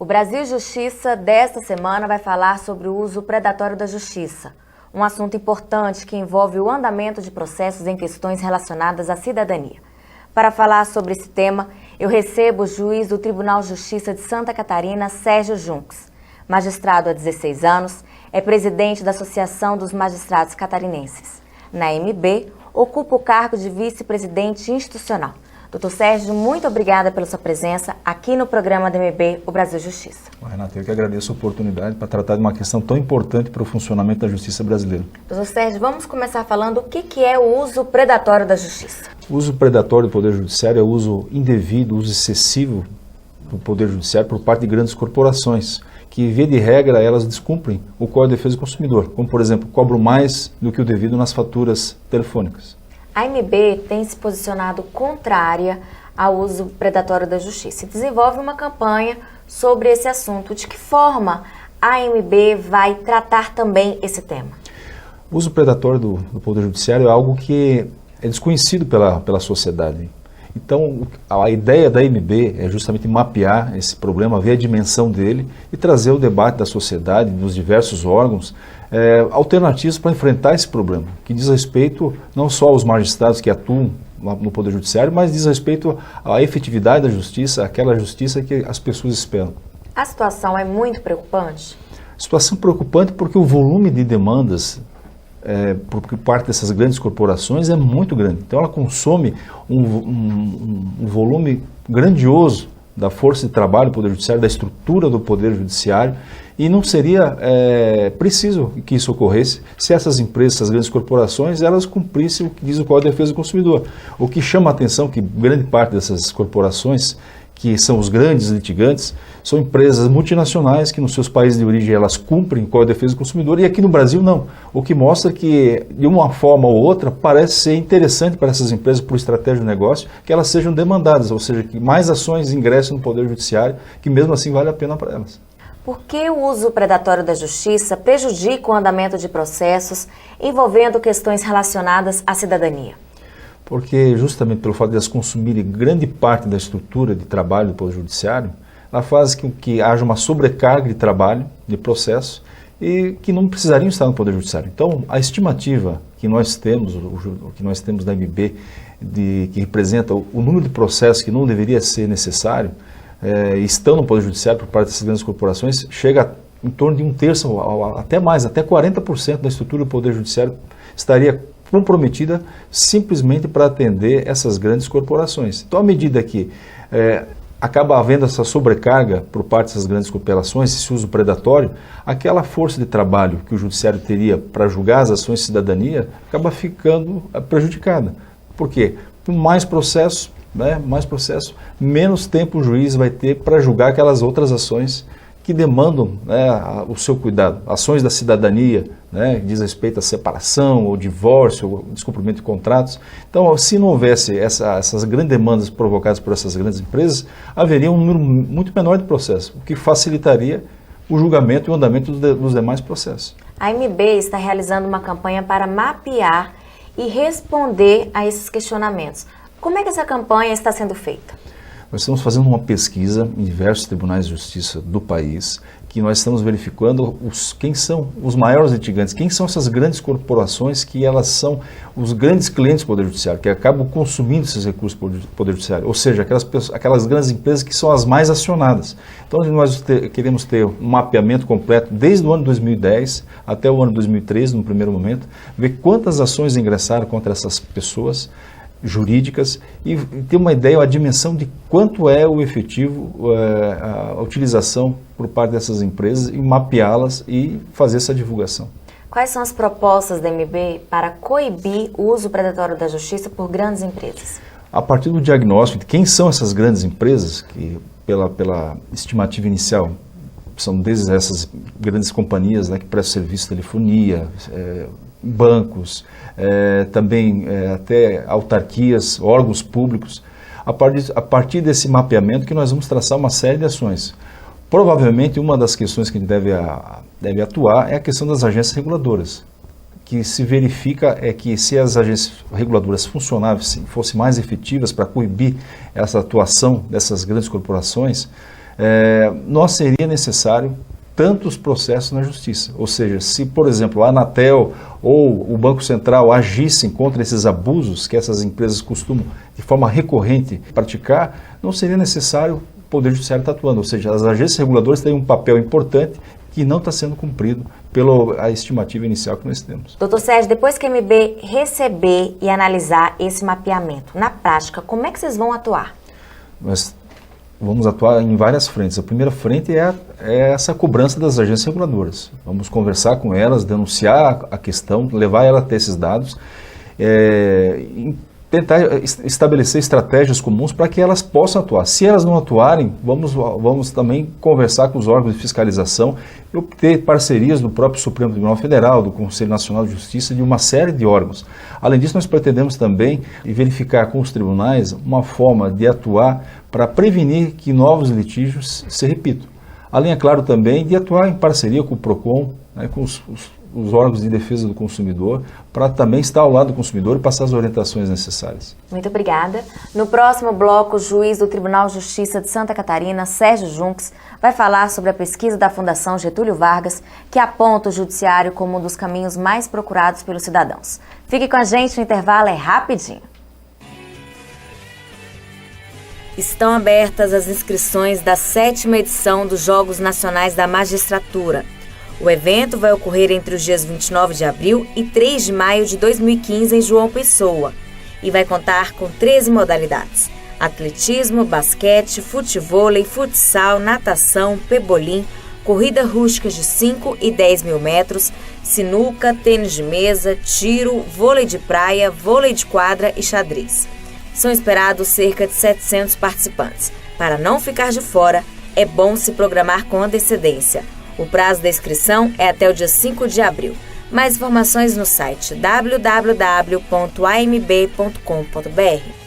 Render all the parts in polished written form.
Brasil Justiça desta semana vai falar sobre o uso predatório da justiça, um assunto importante que envolve o andamento de processos em questões relacionadas à cidadania. Para falar sobre esse tema, eu recebo o juiz do Tribunal de Justiça de Santa Catarina, Sérgio Junques. Magistrado há 16 anos, é presidente da Associação dos Magistrados Catarinenses. Na MB, ocupa o cargo de vice-presidente institucional. Doutor Sérgio, muito obrigada pela sua presença aqui no programa da MB, o Brasil Justiça. Renata, eu que agradeço a oportunidade para tratar de uma questão tão importante para o funcionamento da justiça brasileira. Doutor Sérgio, vamos começar falando o que é o uso predatório da justiça. O uso predatório do Poder Judiciário é o uso indevido, o uso excessivo do Poder Judiciário por parte de grandes corporações, que, via de regra, elas descumprem o Código de Defesa do Consumidor, como, por exemplo, cobram mais do que o devido nas faturas telefônicas. A AMB tem se posicionado contrária ao uso predatório da justiça e desenvolve uma campanha sobre esse assunto. De que forma a AMB vai tratar também esse tema? O uso predatório do Poder Judiciário é algo que é desconhecido pela sociedade. Então, a ideia da AMB é justamente mapear esse problema, ver a dimensão dele e trazer o debate da sociedade, dos diversos órgãos, alternativas para enfrentar esse problema, que diz respeito não só aos magistrados que atuam no Poder Judiciário, mas diz respeito à efetividade da justiça, aquela justiça que as pessoas esperam. A situação é muito preocupante? Situação preocupante porque o volume de demandas por parte dessas grandes corporações é muito grande. Então ela consome um volume grandioso da força de trabalho do Poder Judiciário, da estrutura do Poder Judiciário, e não seria preciso que isso ocorresse se essas empresas, essas grandes corporações, elas cumprissem o que diz o Código de Defesa do Consumidor. O que chama a atenção é que grande parte dessas corporações, que são os grandes litigantes, são empresas multinacionais que nos seus países de origem elas cumprem o Código de Defesa do Consumidor e aqui no Brasil não. O que mostra que, de uma forma ou outra, parece ser interessante para essas empresas, por estratégia de negócio, que elas sejam demandadas, ou seja, que mais ações ingressem no Poder Judiciário, que mesmo assim vale a pena para elas. Por que o uso predatório da justiça prejudica o andamento de processos envolvendo questões relacionadas à cidadania? Porque justamente pelo fato de elas consumirem grande parte da estrutura de trabalho do Poder Judiciário, ela faz com que haja uma sobrecarga de trabalho, de processo, e que não precisariam estar no Poder Judiciário. Então, a estimativa que nós temos, da MB, que representa o número de processos que não deveria ser necessário, estão no Poder Judiciário por parte dessas grandes corporações, chega em torno de 1/3, até mais, até 40% da estrutura do Poder Judiciário estaria comprometida simplesmente para atender essas grandes corporações. Então, à medida que acaba havendo essa sobrecarga por parte dessas grandes corporações, esse uso predatório, aquela força de trabalho que o judiciário teria para julgar as ações de cidadania acaba ficando prejudicada. Por quê? Com mais processo, menos tempo o juiz vai ter para julgar aquelas outras ações que demandam o seu cuidado. Ações da cidadania, que diz respeito à separação, ou divórcio, ou descumprimento de contratos. Então, se não houvesse essas grandes demandas provocadas por essas grandes empresas, haveria um número muito menor de processos, o que facilitaria o julgamento e o andamento dos demais processos. A AMB está realizando uma campanha para mapear e responder a esses questionamentos. Como é que essa campanha está sendo feita? Nós estamos fazendo uma pesquisa em diversos tribunais de justiça do país, que nós estamos verificando quem são os maiores litigantes, quem são essas grandes corporações que elas são os grandes clientes do Poder Judiciário, que acabam consumindo esses recursos do Poder Judiciário, ou seja, aquelas grandes empresas que são as mais acionadas. Então nós queremos ter um mapeamento completo desde o ano 2010 até o ano 2013, no primeiro momento, ver quantas ações ingressaram contra essas pessoas jurídicas e ter uma ideia, a dimensão de quanto é o efetivo, a utilização por parte dessas empresas e mapeá-las e fazer essa divulgação. Quais são as propostas da MB para coibir o uso predatório da justiça por grandes empresas? A partir do diagnóstico de quem são essas grandes empresas, que pela estimativa inicial são desde essas grandes companhias que prestam serviço de telefonia, bancos, também até autarquias, órgãos públicos, a partir desse mapeamento que nós vamos traçar uma série de ações. Provavelmente uma das questões que a gente deve atuar é a questão das agências reguladoras, que se verifica que se as agências reguladoras funcionassem, fossem mais efetivas para coibir essa atuação dessas grandes corporações, não seria necessário tantos processos na justiça. Ou seja, se, por exemplo, a Anatel ou o Banco Central agissem contra esses abusos que essas empresas costumam, de forma recorrente, praticar, não seria necessário o Poder Judiciário estar atuando. Ou seja, as agências reguladoras têm um papel importante que não está sendo cumprido pela estimativa inicial que nós temos. Doutor Sérgio, depois que a MB receber e analisar esse mapeamento, na prática, como é que vocês vão atuar? Nós vamos atuar em várias frentes. A primeira frente é essa cobrança das agências reguladoras. Vamos conversar com elas, denunciar a questão, levar ela até esses dados, tentar estabelecer estratégias comuns para que elas possam atuar. Se elas não atuarem, vamos também conversar com os órgãos de fiscalização e obter parcerias do próprio Supremo Tribunal Federal, do Conselho Nacional de Justiça, de uma série de órgãos. Além disso, nós pretendemos também verificar com os tribunais uma forma de atuar para prevenir que novos litígios se repitam. Além, é claro, também de atuar em parceria com o PROCON, com os órgãos de defesa do consumidor, para também estar ao lado do consumidor e passar as orientações necessárias. Muito obrigada. No próximo bloco, o juiz do Tribunal de Justiça de Santa Catarina, Sérgio Junques, vai falar sobre a pesquisa da Fundação Getúlio Vargas, que aponta o judiciário como um dos caminhos mais procurados pelos cidadãos. Fique com a gente, o intervalo é rapidinho. Estão abertas as inscrições da 7ª edição dos Jogos Nacionais da Magistratura. O evento vai ocorrer entre os dias 29 de abril e 3 de maio de 2015 em João Pessoa e vai contar com 13 modalidades: atletismo, basquete, futevôlei, futsal, natação, pebolim, corrida rústica de 5 e 10 mil metros, sinuca, tênis de mesa, tiro, vôlei de praia, vôlei de quadra e xadrez. São esperados cerca de 700 participantes. Para não ficar de fora, é bom se programar com antecedência. O prazo da inscrição é até o dia 5 de abril. Mais informações no site www.amb.com.br.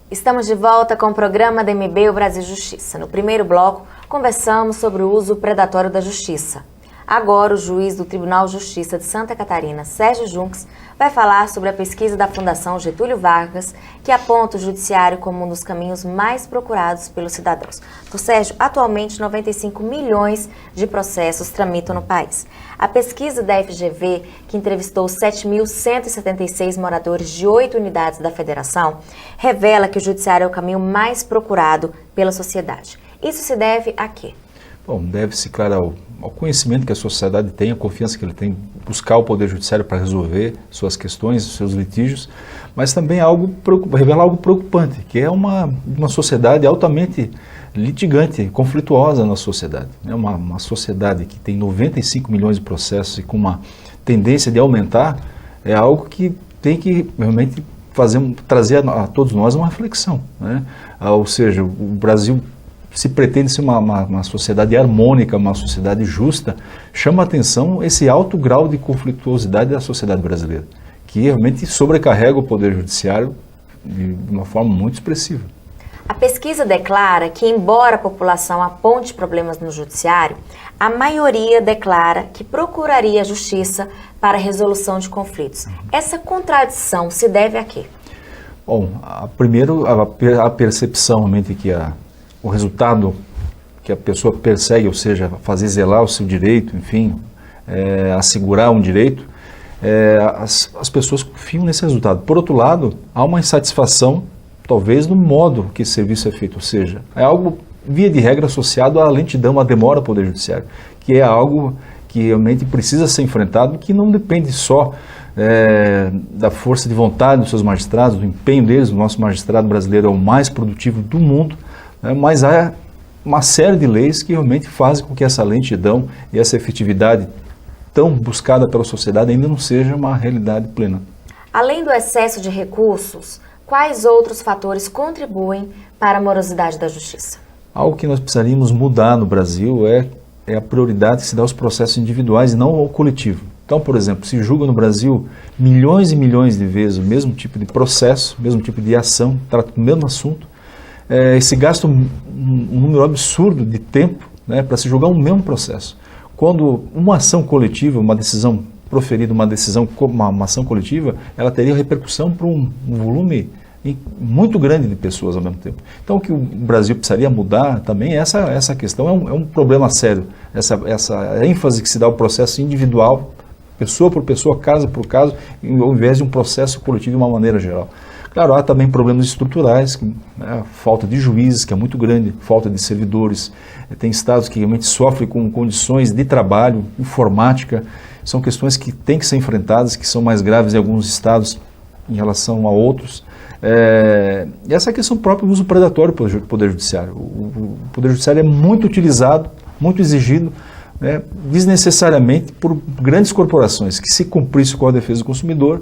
Estamos de volta com o programa da MB O Brasil Justiça. No primeiro bloco, conversamos sobre o uso predatório da justiça. Agora, o juiz do Tribunal de Justiça de Santa Catarina, Sérgio Junques, vai falar sobre a pesquisa da Fundação Getúlio Vargas, que aponta o judiciário como um dos caminhos mais procurados pelos cidadãos. Doutor Sérgio, atualmente 95 milhões de processos tramitam no país. A pesquisa da FGV, que entrevistou 7.176 moradores de 8 unidades da federação, revela que o judiciário é o caminho mais procurado pela sociedade. Isso se deve a quê? Bom, deve-se, claro, ao conhecimento que a sociedade tem, a confiança que ele tem, buscar o Poder Judiciário para resolver suas questões, seus litígios, mas também revela algo preocupante, que é uma sociedade altamente litigante, conflituosa na sociedade. É uma sociedade que tem 95 milhões de processos e com uma tendência de aumentar, é algo que tem que realmente trazer a todos nós uma reflexão, né? Ou seja, o Brasil, se pretende ser uma sociedade harmônica, uma sociedade justa, chama a atenção esse alto grau de conflituosidade da sociedade brasileira, que realmente sobrecarrega o Poder Judiciário de uma forma muito expressiva. A pesquisa declara que, embora a população aponte problemas no judiciário, a maioria declara que procuraria a justiça para a resolução de conflitos. Essa contradição se deve a quê? Bom, primeiro, a percepção realmente que o resultado que a pessoa persegue, ou seja, fazer zelar o seu direito, enfim, assegurar um direito, as pessoas confiam nesse resultado. Por outro lado, há uma insatisfação, talvez, no modo que esse serviço é feito, ou seja, é algo, via de regra, associado à lentidão, à demora do Poder Judiciário, que é algo que realmente precisa ser enfrentado, que não depende só da força de vontade dos seus magistrados, do empenho deles. O nosso magistrado brasileiro é o mais produtivo do mundo, mas há uma série de leis que realmente fazem com que essa lentidão e essa efetividade tão buscada pela sociedade ainda não seja uma realidade plena. Além do excesso de recursos, quais outros fatores contribuem para a morosidade da justiça? Algo que nós precisaríamos mudar no Brasil é a prioridade que se dá aos processos individuais e não ao coletivo. Então, por exemplo, se julga no Brasil milhões e milhões de vezes o mesmo tipo de processo, o mesmo tipo de ação, trata do mesmo assunto, se gasta um número absurdo de tempo, né, para se julgar um mesmo processo. Quando uma ação coletiva, uma decisão proferida, uma ação coletiva, ela teria repercussão para um volume muito grande de pessoas ao mesmo tempo. Então, o que o Brasil precisaria mudar também é essa questão, é um problema sério, essa ênfase que se dá ao processo individual, pessoa por pessoa, casa por caso, ao invés de um processo coletivo de uma maneira geral. Claro, há também problemas estruturais, falta de juízes, que é muito grande, falta de servidores, tem estados que realmente sofrem com condições de trabalho, informática, são questões que têm que ser enfrentadas, que são mais graves em alguns estados em relação a outros. E essa questão própria do uso predatório do Poder Judiciário. O Poder Judiciário é muito utilizado, muito exigido, desnecessariamente por grandes corporações, que se cumprisse com a defesa do consumidor,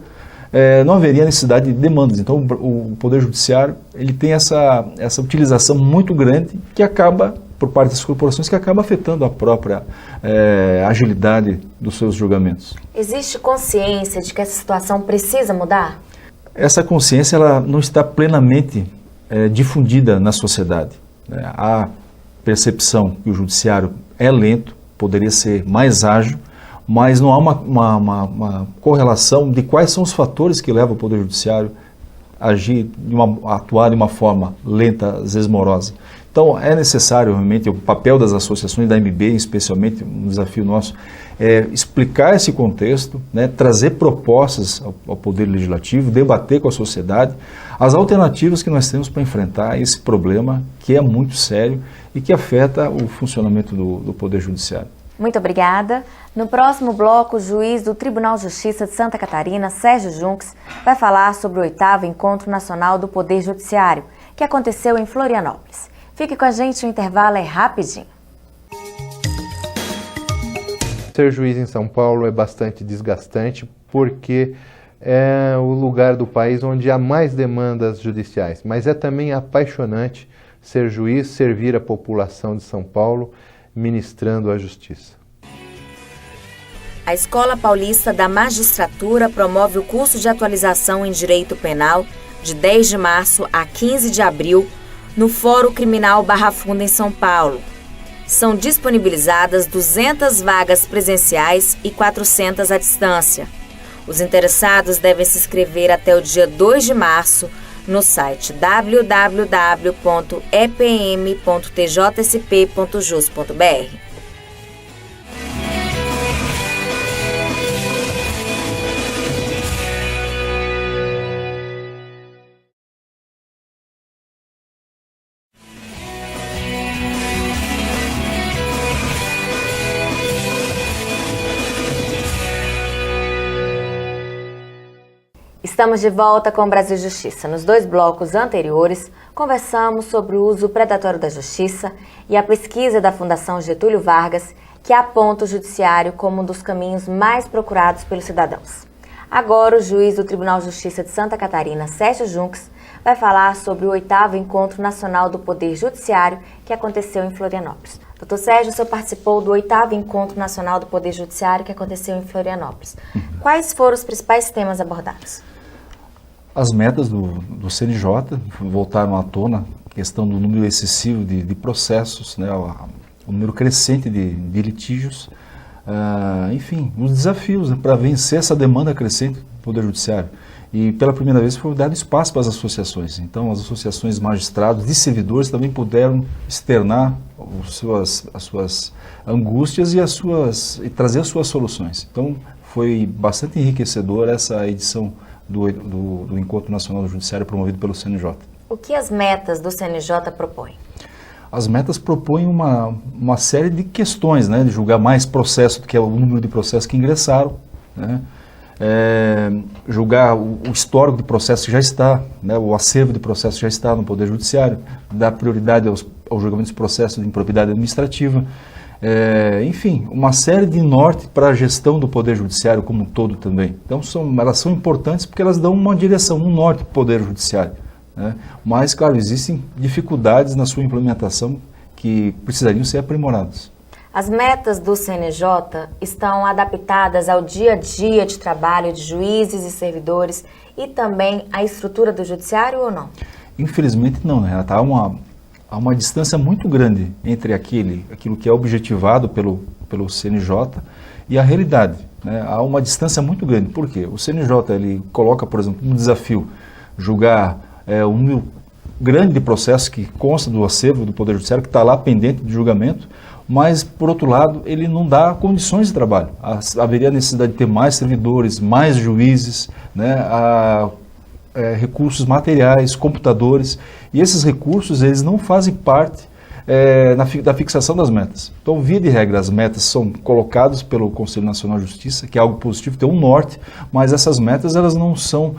não haveria necessidade de demandas. Então o Poder Judiciário ele tem essa utilização muito grande que acaba, por parte das corporações, que acaba afetando a própria agilidade dos seus julgamentos. Existe consciência de que essa situação precisa mudar? Essa consciência ela não está plenamente difundida na sociedade. Há percepção que o judiciário é lento, poderia ser mais ágil, mas não há uma correlação de quais são os fatores que levam o Poder Judiciário a atuar de uma forma lenta, às vezes morosa. Então é necessário realmente o papel das associações, da MB especialmente, um desafio nosso, explicar esse contexto, trazer propostas ao Poder Legislativo, debater com a sociedade as alternativas que nós temos para enfrentar esse problema que é muito sério e que afeta o funcionamento do Poder Judiciário. Muito obrigada. No próximo bloco, o juiz do Tribunal de Justiça de Santa Catarina, Sérgio Junques, vai falar sobre o 8º Encontro Nacional do Poder Judiciário, que aconteceu em Florianópolis. Fique com a gente, o intervalo é rapidinho. Ser juiz em São Paulo é bastante desgastante porque é o lugar do país onde há mais demandas judiciais, mas é também apaixonante ser juiz, servir a população de São Paulo, ministrando a justiça. A Escola Paulista da Magistratura promove o curso de atualização em Direito Penal de 10 de março a 15 de abril no Fórum Criminal Barra Funda, em São Paulo. São disponibilizadas 200 vagas presenciais e 400 à distância. Os interessados devem se inscrever até o dia 2 de março no site www.epm.tjsp.jus.br. Estamos de volta com o Brasil Justiça. Nos 2 blocos anteriores, conversamos sobre o uso predatório da justiça e a pesquisa da Fundação Getúlio Vargas, que aponta o judiciário como um dos caminhos mais procurados pelos cidadãos. Agora, o juiz do Tribunal de Justiça de Santa Catarina, Sérgio Junques, vai falar sobre o 8º Encontro Nacional do Poder Judiciário, que aconteceu em Florianópolis. Doutor Sérgio, o senhor participou do 8º Encontro Nacional do Poder Judiciário, que aconteceu em Florianópolis. Quais foram os principais temas abordados? As metas do CNJ voltaram à tona, a questão do número excessivo de processos, o número crescente de litígios, enfim, os desafios para vencer essa demanda crescente do Poder Judiciário. E pela primeira vez foi dado espaço para as associações. Então as associações de magistrados, de servidores também puderam externar as suas angústias e trazer as suas soluções. Então foi bastante enriquecedor essa edição do Encontro Nacional do Judiciário promovido pelo CNJ. O que as metas do CNJ propõem? As metas propõem uma série de questões, de julgar mais processos do que é o número de processos que ingressaram, julgar o histórico de processos que já está, o acervo de processos que já está no Poder Judiciário, dar prioridade aos julgamentos de processos de improbidade administrativa, enfim, uma série de norte para a gestão do Poder Judiciário como um todo também. Então elas são importantes porque elas dão uma direção, um norte para o Poder Judiciário. Mas, claro, existem dificuldades na sua implementação que precisariam ser aprimoradas. As metas do CNJ estão adaptadas ao dia a dia de trabalho de juízes e servidores e também à estrutura do judiciário ou não? Infelizmente não, né? Há uma distância muito grande entre aquilo que é objetivado pelo CNJ e a realidade, né? Há uma distância muito grande. Por quê? O CNJ ele coloca, por exemplo, um desafio, julgar um número grande de processos que consta do acervo do Poder Judiciário, que está lá pendente de julgamento, mas, por outro lado, ele não dá condições de trabalho. Haveria necessidade de ter mais servidores, mais juízes, né? Recursos materiais, computadores, e esses recursos eles não fazem parte da fixação das metas. Então, via de regra, as metas são colocadas pelo Conselho Nacional de Justiça, que é algo positivo, tem um norte, mas essas metas elas não são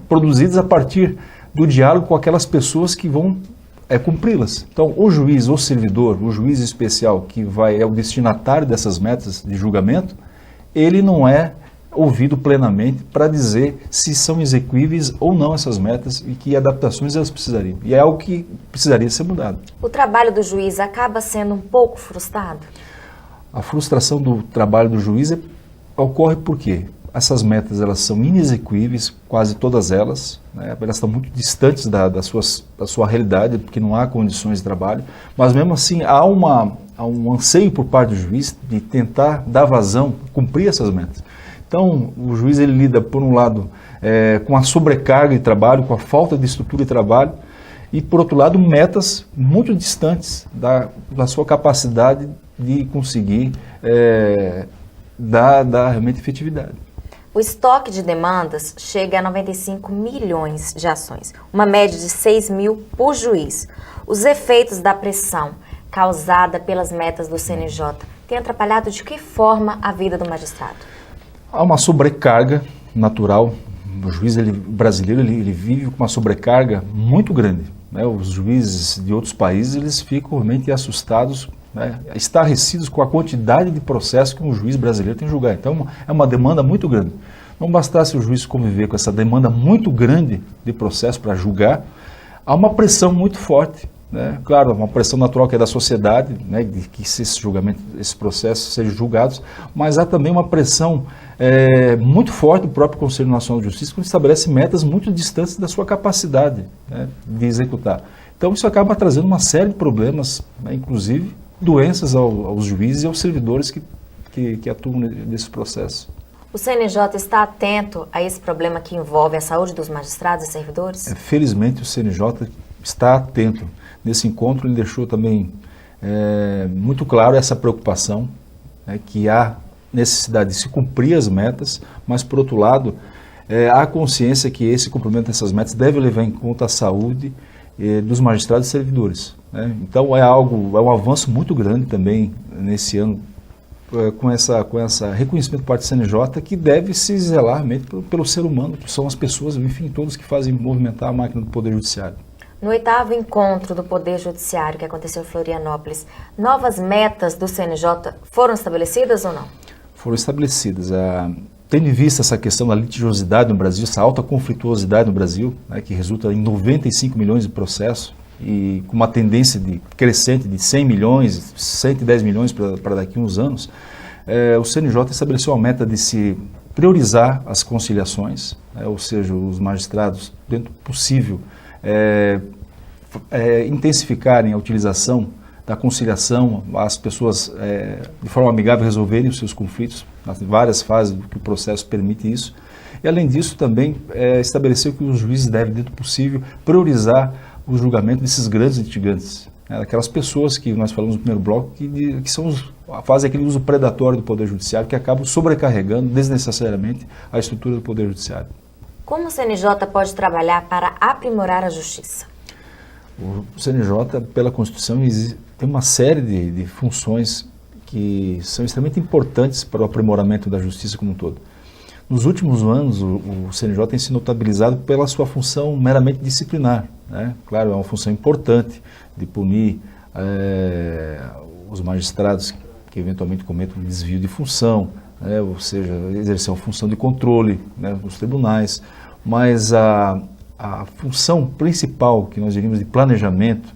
produzidas a partir do diálogo com aquelas pessoas que vão cumpri-las. Então, o juiz, o servidor, o juiz especial que é o destinatário dessas metas de julgamento, ele não é ouvido plenamente para dizer se são execuíveis ou não essas metas e que adaptações elas precisariam. E é algo que precisaria ser mudado. O trabalho do juiz acaba sendo um pouco frustrado? A frustração do trabalho do juiz ocorre por quê? Essas metas elas são inexequíveis, quase todas elas, né? Elas estão muito distantes da sua realidade, porque não há condições de trabalho, mas mesmo assim há um anseio por parte do juiz de tentar dar vazão, cumprir essas metas. Então, o juiz ele lida, por um lado, com a sobrecarga de trabalho, com a falta de estrutura de trabalho, e, por outro lado, metas muito distantes da sua capacidade de conseguir dar realmente efetividade. O estoque de demandas chega a 95 milhões de ações, uma média de 6 mil por juiz. Os efeitos da pressão causada pelas metas do CNJ têm atrapalhado de que forma a vida do magistrado? Há uma sobrecarga natural. O juiz brasileiro ele vive com uma sobrecarga muito grande, né? Os juízes de outros países eles ficam realmente assustados, né? Estarrecidos com a quantidade de processos que um juiz brasileiro tem que julgar. Então é uma demanda muito grande. Não bastasse o juiz conviver com essa demanda muito grande de processo para julgar, há uma pressão muito forte, né? Claro, uma pressão natural que é da sociedade, né? De que esses processos sejam julgados, mas há também uma pressão muito forte do próprio Conselho Nacional de Justiça, que estabelece metas muito distantes da sua capacidade, né, de executar. Então isso acaba trazendo uma série de problemas, né, inclusive doenças aos juízes e aos servidores que atuam nesse processo. O CNJ está atento a esse problema que envolve a saúde dos magistrados e servidores? Felizmente o CNJ está atento. Nesse encontro ele deixou também muito claro essa preocupação, né, que há necessidade de se cumprir as metas, mas por outro lado há consciência que esse cumprimento dessas metas deve levar em conta a saúde dos magistrados e servidores, né? Então é um avanço muito grande também nesse ano com essa reconhecimento por parte do CNJ, que deve se zelar realmente pelo ser humano, que são as pessoas, enfim, todos que fazem movimentar a máquina do Poder Judiciário. No 8º encontro do Poder Judiciário que aconteceu em Florianópolis, novas metas do CNJ foram estabelecidas ou não? Foram estabelecidas. Tendo em vista essa questão da litigiosidade no Brasil, essa alta conflituosidade no Brasil, né, que resulta em 95 milhões de processos, e com uma tendência crescente de 100 milhões, 110 milhões para daqui a uns anos, o CNJ estabeleceu a meta de se priorizar as conciliações, ou seja, os magistrados, dentro do possível, intensificarem a utilização da conciliação, as pessoas de forma amigável resolverem os seus conflitos, nas várias fases do que o processo permite isso. E além disso também estabeleceu que os juízes devem, dentro do possível, priorizar o julgamento desses grandes litigantes, né, aquelas pessoas que nós falamos no primeiro bloco, que fazem aquele uso predatório do Poder Judiciário, que acabam sobrecarregando desnecessariamente a estrutura do Poder Judiciário. Como o CNJ pode trabalhar para aprimorar a justiça? O CNJ, pela Constituição, tem uma série de funções que são extremamente importantes para o aprimoramento da justiça como um todo. Nos últimos anos, o CNJ tem se notabilizado pela sua função meramente disciplinar, né? Claro, é uma função importante de punir os magistrados que eventualmente cometam um desvio de função, né? Ou seja, exercer uma função de controle, né, nos tribunais, mas a função principal que nós diríamos de planejamento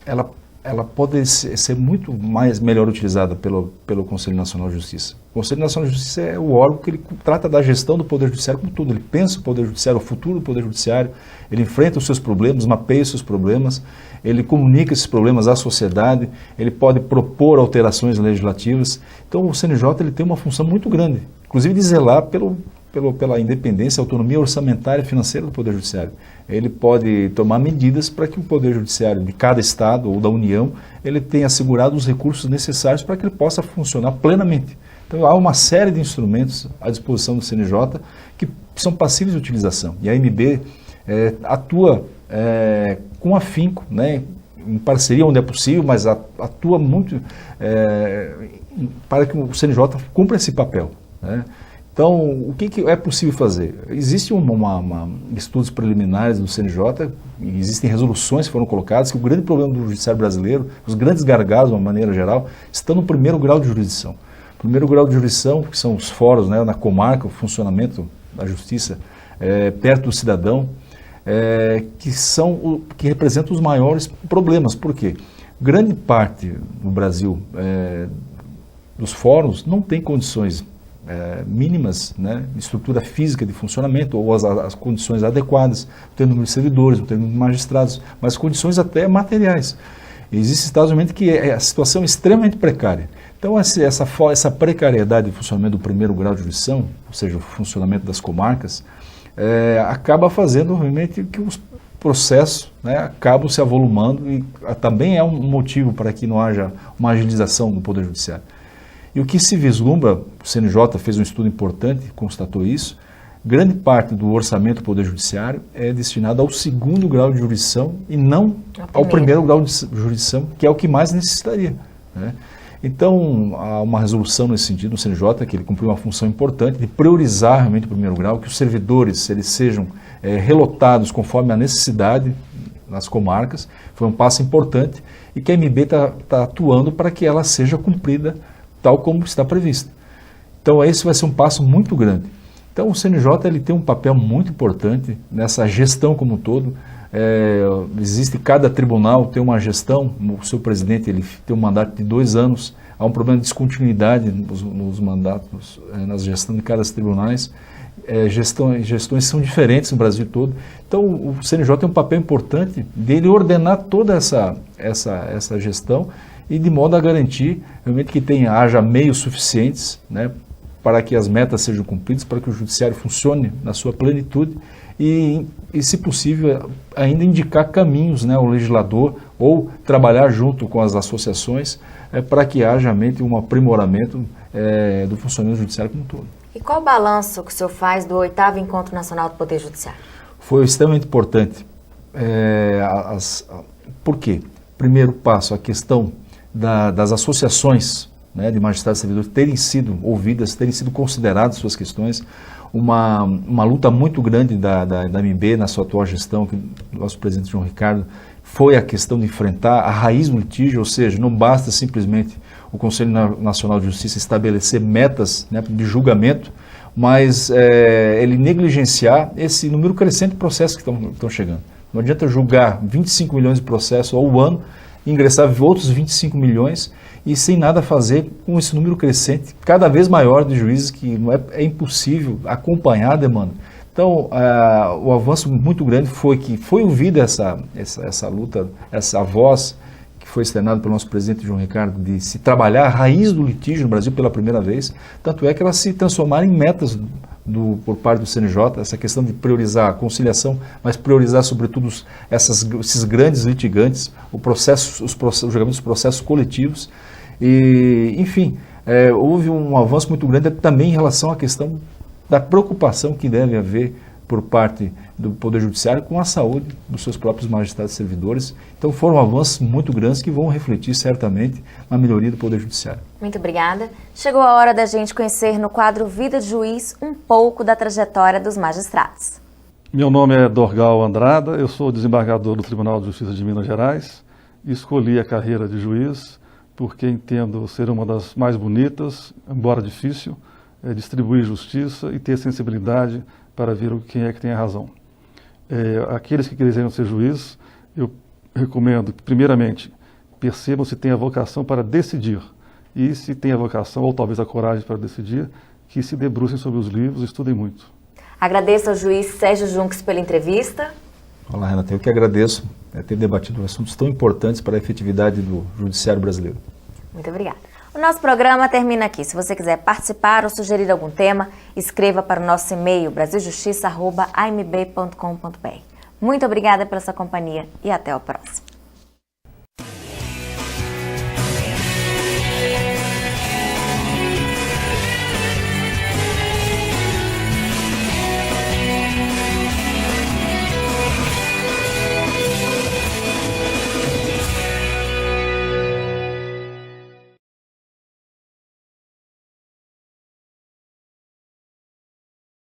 ela pode ser muito melhor utilizada pelo Conselho Nacional de Justiça. O Conselho Nacional de Justiça é o órgão que ele trata da gestão do Poder Judiciário como tudo. Ele pensa o Poder Judiciário, o futuro do Poder Judiciário, ele enfrenta os seus problemas, mapeia os seus problemas, ele comunica esses problemas à sociedade, ele pode propor alterações legislativas. Então o CNJ ele tem uma função muito grande, inclusive de zelar pela independência, autonomia orçamentária e financeira do Poder Judiciário. Ele pode tomar medidas para que o Poder Judiciário de cada Estado ou da União, ele tenha assegurado os recursos necessários para que ele possa funcionar plenamente. Então há uma série de instrumentos à disposição do CNJ que são passíveis de utilização. E a AMB atua com afinco, né, em parceria onde é possível, mas atua muito para que o CNJ cumpra esse papel, né? Então, o que é possível fazer? Existem estudos preliminares do CNJ, existem resoluções que foram colocadas, que o grande problema do judiciário brasileiro, os grandes gargalos, de uma maneira geral, estão no primeiro grau de jurisdição. O primeiro grau de jurisdição, que são os fóruns, né, na comarca, o funcionamento da justiça perto do cidadão, que representam os maiores problemas. Por quê? Grande parte do Brasil dos fóruns não tem condições mínimas, né, de estrutura física de funcionamento ou as condições adequadas, não tem número de servidores, não tem número de magistrados, mas condições até materiais. Existem estados realmente que a situação é extremamente precária. Então essa precariedade de funcionamento do primeiro grau de jurisdição, ou seja, o funcionamento das comarcas, acaba fazendo realmente que os processos, né, acabam se avolumando e também é um motivo para que não haja uma agilização do Poder Judiciário. E o que se vislumbra, o CNJ fez um estudo importante, constatou isso, grande parte do orçamento do Poder Judiciário é destinado ao segundo grau de jurisdição e não ao primeiro grau de jurisdição, que é o que mais necessitaria, né? Então, há uma resolução nesse sentido no CNJ, que ele cumpriu uma função importante de priorizar realmente o primeiro grau, que os servidores eles sejam relotados conforme a necessidade nas comarcas, foi um passo importante, e que a AMB está atuando para que ela seja cumprida tal como está previsto. Então esse vai ser um passo muito grande. Então o CNJ ele tem um papel muito importante nessa gestão como um todo. Cada tribunal tem uma gestão, o seu presidente ele tem um mandato de 2 anos, há um problema de descontinuidade nos mandatos, nas gestões de cada tribunais. Gestões são diferentes no Brasil todo. Então o CNJ tem um papel importante dele ordenar toda essa gestão e de modo a garantir realmente que haja meios suficientes, né, para que as metas sejam cumpridas, para que o judiciário funcione na sua plenitude e se possível, ainda indicar caminhos, né, ao legislador ou trabalhar junto com as associações para que haja realmente um aprimoramento do funcionamento do judiciário como um todo. E qual o balanço que o senhor faz do 8º Encontro Nacional do Poder Judiciário? Foi extremamente importante. Por quê? Primeiro passo, a questão das associações, né, de magistrados e servidores terem sido ouvidas, terem sido consideradas suas questões, uma luta muito grande da AMB na sua atual gestão, que o nosso presidente João Ricardo, foi a questão de enfrentar a raiz do litígio, ou seja, não basta simplesmente o Conselho Nacional de Justiça estabelecer metas, né, de julgamento, mas ele negligenciar esse número crescente de processos que estão chegando. Não adianta julgar 25 milhões de processos ao ano, ingressar outros 25 milhões e sem nada fazer com esse número crescente, cada vez maior de juízes, que é impossível acompanhar a demanda. Então, o avanço muito grande foi ouvida essa luta, essa voz que foi externada pelo nosso presidente João Ricardo, de se trabalhar a raiz do litígio no Brasil pela primeira vez, tanto é que elas se transformaram em metas por parte do CNJ, essa questão de priorizar a conciliação, mas priorizar sobretudo esses grandes litigantes, os julgamentos dos processos coletivos. E, enfim, houve um avanço muito grande também em relação à questão da preocupação que deve haver por parte do Poder Judiciário com a saúde dos seus próprios magistrados e servidores. Então foram avanços muito grandes que vão refletir certamente na melhoria do Poder Judiciário. Muito obrigada. Chegou a hora da gente conhecer no quadro Vida de Juiz um pouco da trajetória dos magistrados. Meu nome é Dorgal Andrada, eu sou desembargador do Tribunal de Justiça de Minas Gerais. Escolhi a carreira de juiz porque entendo ser uma das mais bonitas, embora difícil, distribuir justiça e ter sensibilidade para ver quem é que tem a razão. Aqueles que quiserem ser juiz, eu recomendo que, primeiramente, percebam se tem a vocação para decidir. E se tem a vocação, ou talvez a coragem para decidir, que se debrucem sobre os livros e estudem muito. Agradeço ao juiz Sérgio Junques pela entrevista. Olá, Renata, eu que agradeço ter debatido assuntos tão importantes para a efetividade do judiciário brasileiro. Muito obrigada. O nosso programa termina aqui. Se você quiser participar ou sugerir algum tema, escreva para o nosso e-mail brasiljustiça@amb.com.br. Muito obrigada pela sua companhia e até o próximo.